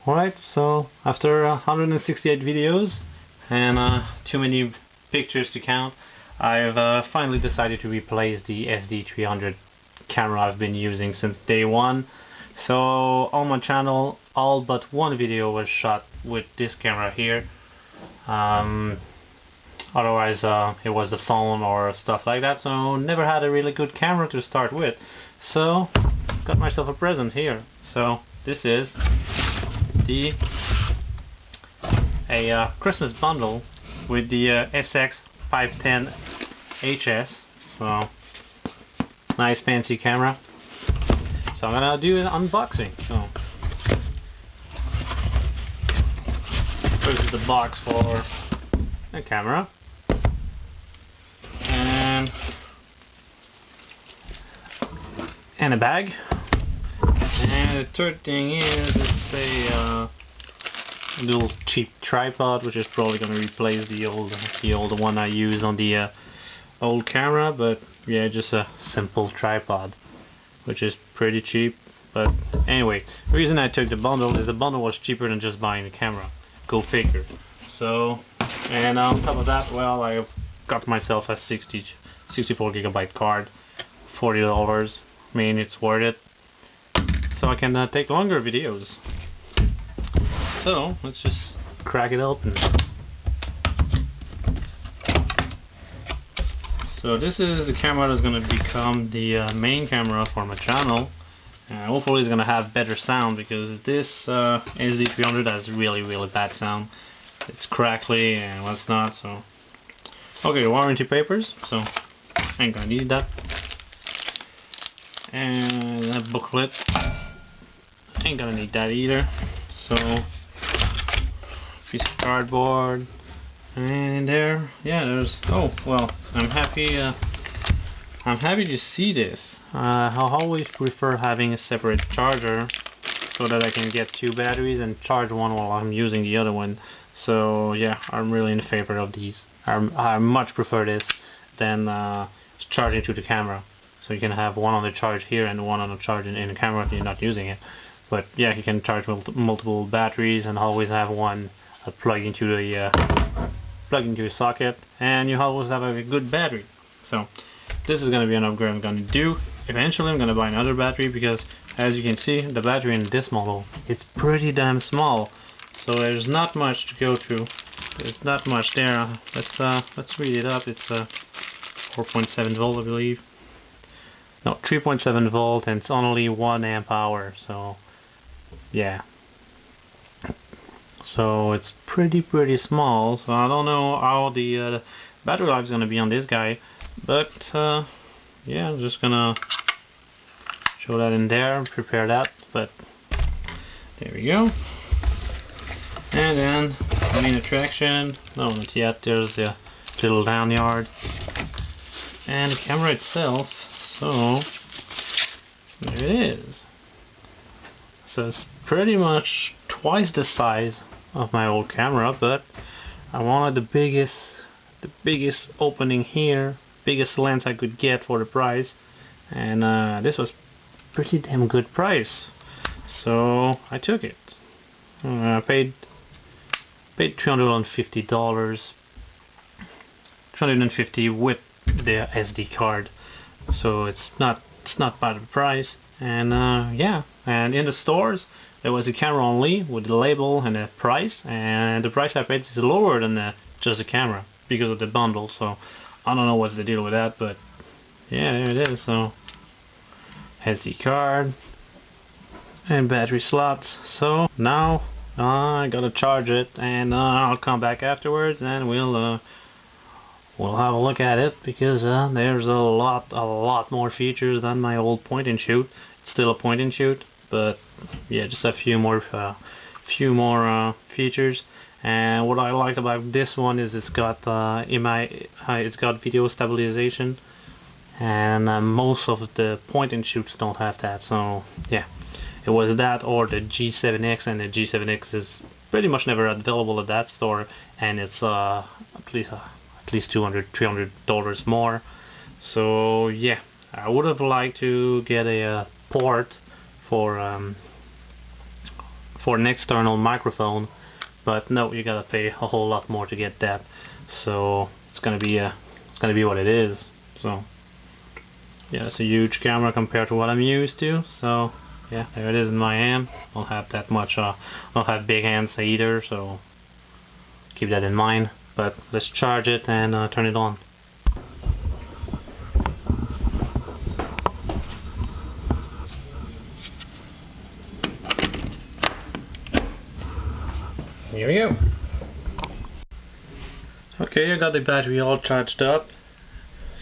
Alright, so after 168 videos and too many pictures to count, I've finally decided to replace the SD300 camera I've been using since day one. So on my channel, all but one video was shot with this camera here. Otherwise, it was the phone or stuff like that, so never had a really good camera to start with. So got myself a present here. So this is a Christmas bundle with the sx710hs. So nice fancy camera. So I'm gonna do an unboxing. So first is the box for the camera, and a bag. And the third thing is it's a little cheap tripod, which is probably going to replace the old one I used on the old camera. But yeah, just a simple tripod, which is pretty cheap. But anyway, the reason I took the bundle is the bundle was cheaper than just buying the camera. Go figure. So, and on top of that, well, I got myself a 64 gigabyte card, $40. I mean, it's worth it. So I can take longer videos. So let's just crack it open. So this is the camera that's going to become the main camera for my channel. Hopefully it's going to have better sound, because this SD300 has really bad sound. It's crackly and what's not. So okay, warranty papers. So ain't gonna need that. And a booklet. Ain't gonna need that either. So piece of cardboard, and there, yeah, there's, oh well, I'm happy to see this. I always prefer having a separate charger so that I can get two batteries and charge one while I'm using the other one. So yeah, I'm really in favor of these. I much prefer this than charging to the camera. So you can have one on the charge here and one on the charge in the camera if you're not using it. But yeah, you can charge multiple batteries and always have one plug into a socket, and you always have a good battery. So this is going to be an upgrade I'm going to do. Eventually I'm going to buy another battery, because as you can see, the battery in this model is pretty damn small. So there's not much to go through. There's not much there. Let's read it up. It's 4.7 volt, I believe. No, 3.7 volt, and it's only 1 amp hour. So yeah. So it's pretty small. So I don't know how the battery life is gonna be on this guy, but yeah, I'm just gonna show that in there, prepare that. But there we go. And then the main attraction. No, not yet. There's a little lanyard and the camera itself. So there it is. So it's pretty much twice the size of my old camera, but I wanted the biggest opening here, biggest lens I could get for the price, and this was pretty damn good price. So I took it. I paid $350, 350 with the SD card. So it's not bad of a price. And yeah, and in the stores there was a camera only with the label and the price, and the price I paid is lower than just the camera because of the bundle. So I don't know what's the deal with that, but yeah, there it is. So SD card and battery slots. So now I gotta charge it, and I'll come back afterwards and we'll have a look at it, because there's a lot more features than my old point and shoot. It's still a point and shoot, but yeah, just a few more features. And what I liked about this one is it's got it's got video stabilization, and most of the point and shoots don't have that. So yeah, it was that or the G7X, and the G7X is pretty much never available at that store, and it's at least $200-300 more. So yeah, I would have liked to get a port for for an external microphone, but no, you gotta pay a whole lot more to get that. So it's gonna be what it is. So yeah, it's a huge camera compared to what I'm used to. So yeah, there it is in my hand. I don't have that much. I don't have big hands either, so keep that in mind. But let's charge it and turn it on. Here we go. Okay, I got the battery all charged up.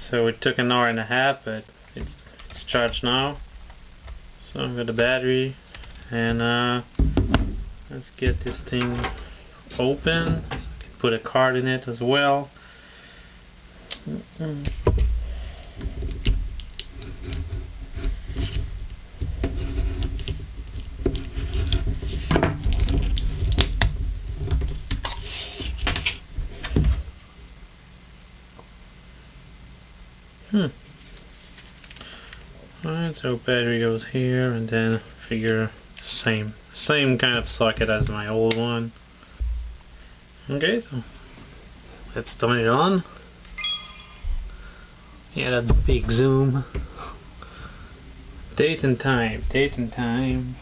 So it took an hour and a half, but it's charged now. So I've got the battery, and let's get this thing open. So I can put a card in it as well. Alright, so battery goes here, and then figure same kind of socket as my old one. Okay, so let's turn it on. Yeah, that's big zoom. Date and time. 29.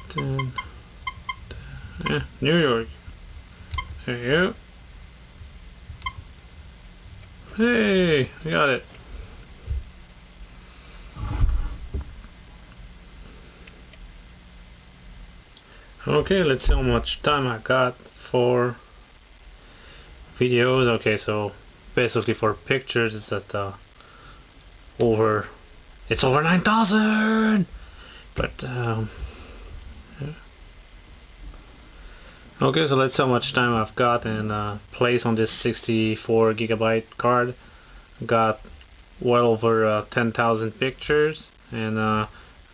10. Yeah, New York. There you go. Hey, I got it. Okay, let's see how much time I got for videos. Okay, so basically for pictures it's at over 9,000. But yeah. Okay, so let's see how much time I've got in place on this 64 gigabyte card. Got well over 10,000 pictures, and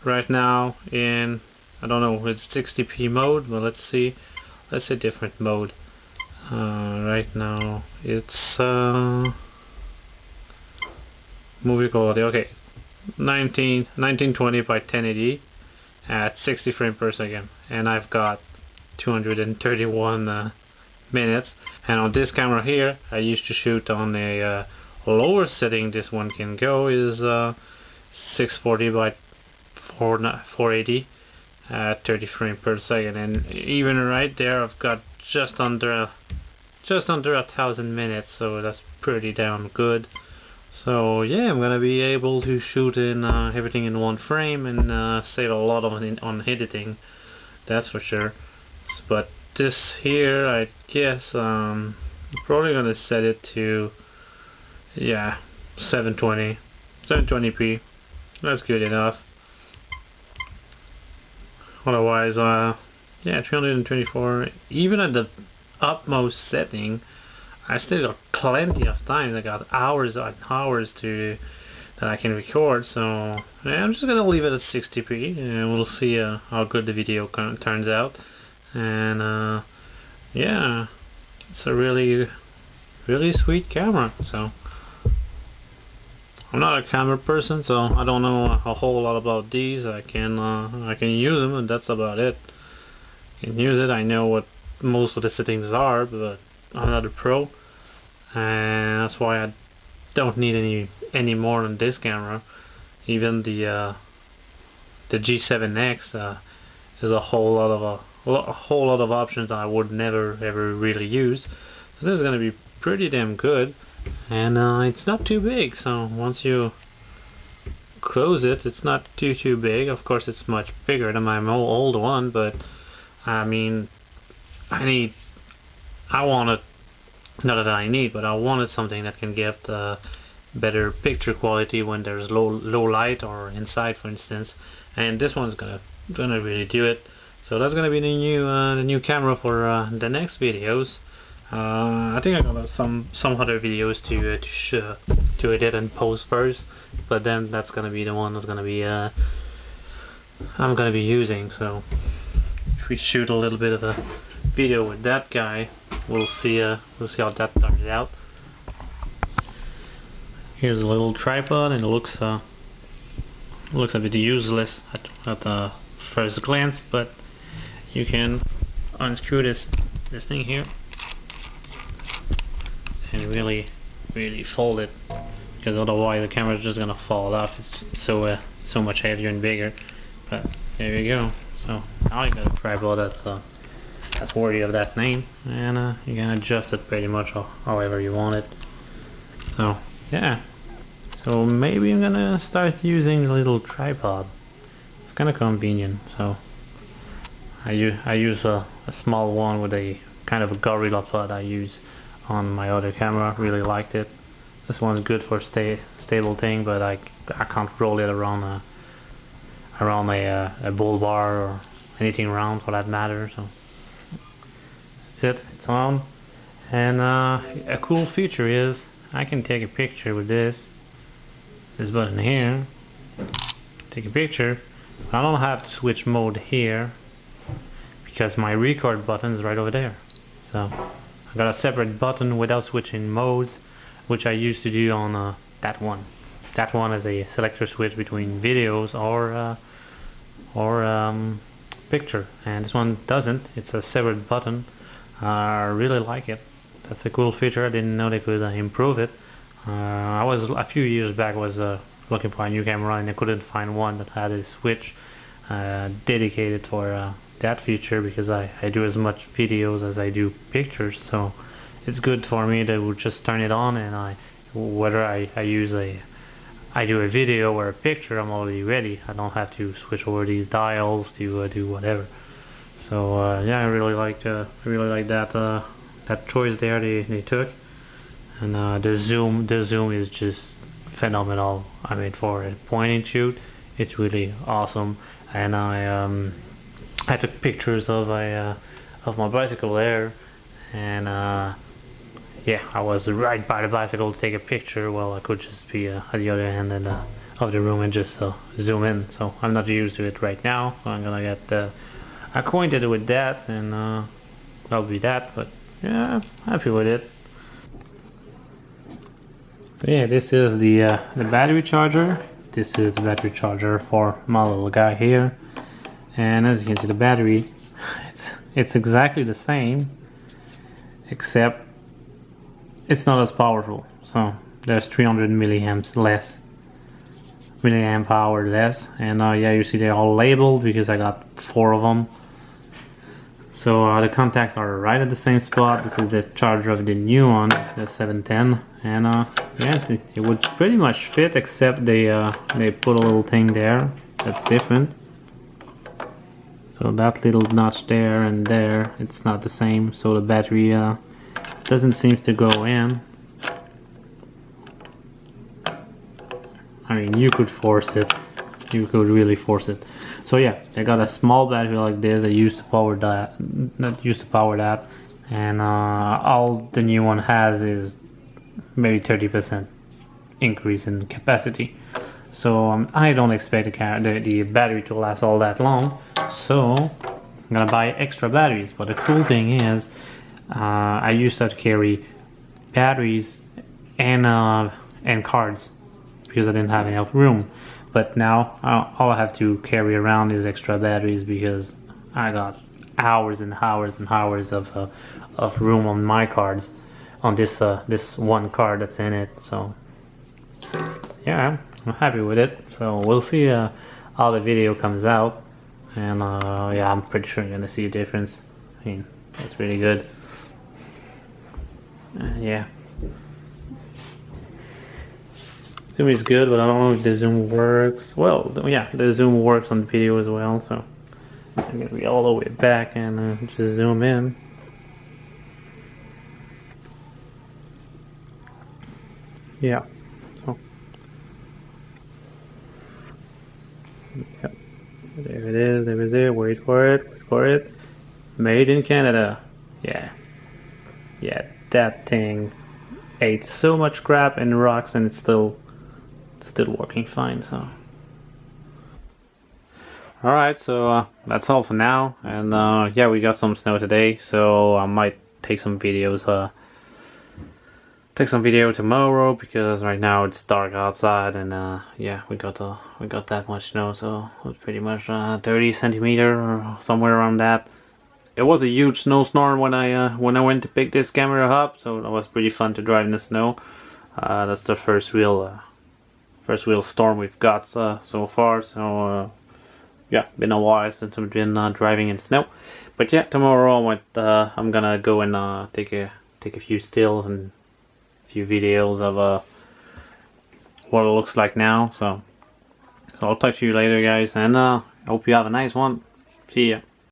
right now in, I don't know, it's 60p mode, but let's see different mode. Right now it's movie quality. Okay, 1920 by 1080 at 60 frames per second, and I've got 231 minutes. And on this camera here, I used to shoot on a lower setting. This one can go is 640 by 480 at 30 frames per second, and even right there I've got just under 1,000 minutes, so that's pretty damn good. So yeah, I'm gonna be able to shoot in everything in one frame and save a lot on editing, that's for sure. But this here, I guess I'm probably gonna set it to, yeah, 720p. That's good enough. Otherwise, yeah, 324. Even at the utmost setting, I still got plenty of time. I got hours and hours that I can record. So yeah, I'm just gonna leave it at 60p, and we'll see how good the video turns out. And yeah, it's a really sweet camera. So I'm not a camera person, so I don't know a whole lot about these. I can use them, and that's about it. I can use it. I know what most of the settings are, but I'm not a pro, and that's why I don't need any more on this camera. Even the G7X is a whole lot of options I would never ever really use. So this is gonna be pretty damn good, and it's not too big. So once you close it, it's not too big. Of course, it's much bigger than my old one, but I mean, I wanted, not that I need, but I wanted something that can get better picture quality when there's low light or inside, for instance. And this one's gonna really do it. So that's gonna be the new camera for the next videos. I think I got some other videos to edit and post first, but then that's gonna be the one that's gonna be I'm gonna be using. So if we shoot a little bit of a video with that guy, we'll see how that turns out. Here's a little tripod, and it looks looks a bit useless at the first glance, but you can unscrew this thing here and really fold it, because otherwise the camera is just gonna fall off. It's so much heavier and bigger. But there you go. So now you got a tripod that's worthy of that name, and you can adjust it pretty much however you want it. So yeah, so maybe I'm gonna start using a little tripod. It's kind of convenient. So I use a small one with a kind of a gorilla pod I use on my other camera. Really liked it. This one's good for stable thing, but I can't roll it around a bull bar or anything round for that matter. So that's it. It's on. And a cool feature is I can take a picture with this button here. Take a picture. I don't have to switch mode here because my record button is right over there. So I got a separate button without switching modes, which I used to do on that one. That one is a selector switch between videos or picture, and this one doesn't. It's a separate button. I really like it. That's a cool feature. I didn't know they could improve it. I was a few years back looking for a new camera and I couldn't find one that had a switch dedicated for that feature, because I do as much videos as I do pictures. So it's good for me to just turn it on, and whether I do a video or a picture, I'm already ready. I don't have to switch over these dials to do whatever. So yeah, I really like that choice there they took. And the zoom is just phenomenal. I mean, for a point and shoot, it's really awesome. And I took pictures of my bicycle there, and yeah, I was right by the bicycle to take a picture. Well, I could just be at the other end of the room and just zoom in. So I'm not used to it right now, so I'm gonna get acquainted with that, and that'll be that. But yeah, happy with it. But yeah, this is the battery charger. This is the battery charger for my little guy here, and as you can see, the battery it's exactly the same, except it's not as powerful. So there's 300 milliamp hour less, and yeah, you see they're all labeled because I got 4 of them. So the contacts are right at the same spot. This is the charger of the new one, the 710, and yeah, it would pretty much fit, except they put a little thing there that's different. So that little notch there and there, it's not the same. So the battery doesn't seem to go in. I mean, you could force it. You could really force it. So yeah, they got a small battery like this. They used to power that, and all the new one has is maybe 30% increase in capacity. So I don't expect the battery to last all that long. So I'm gonna buy extra batteries. But the cool thing is, I used to have to carry batteries and cards because I didn't have enough room. But now all I have to carry around is extra batteries, because I got hours and hours and hours of room on my cards, on this one card that's in it. So yeah, I'm happy with it. So we'll see how the video comes out, and yeah, I'm pretty sure you're gonna see a difference. I mean, it's really good. Yeah. Zoom is good, but I don't know if the zoom works. Well, yeah, the zoom works on the video as well, so I'm gonna be all the way back and just zoom in. Yeah, so yep. There it is, there it is. Wait for it. Made in Canada. Yeah, that thing ate so much crap and rocks, and it's still working fine. So alright, so that's all for now, and yeah, we got some snow today, so I might take some videos take some video tomorrow because right now it's dark outside, and yeah, we got that much snow, so it's pretty much 30 centimeter or somewhere around that. It was a huge snowstorm when I went to pick this camera up, so it was pretty fun to drive in the snow. That's the first real storm we've got so far. So yeah, been a while since I've been driving in snow. But yeah, tomorrow I'm gonna go and take a few stills and a few videos of what it looks like now. So I'll talk to you later, guys, and hope you have a nice one. See ya.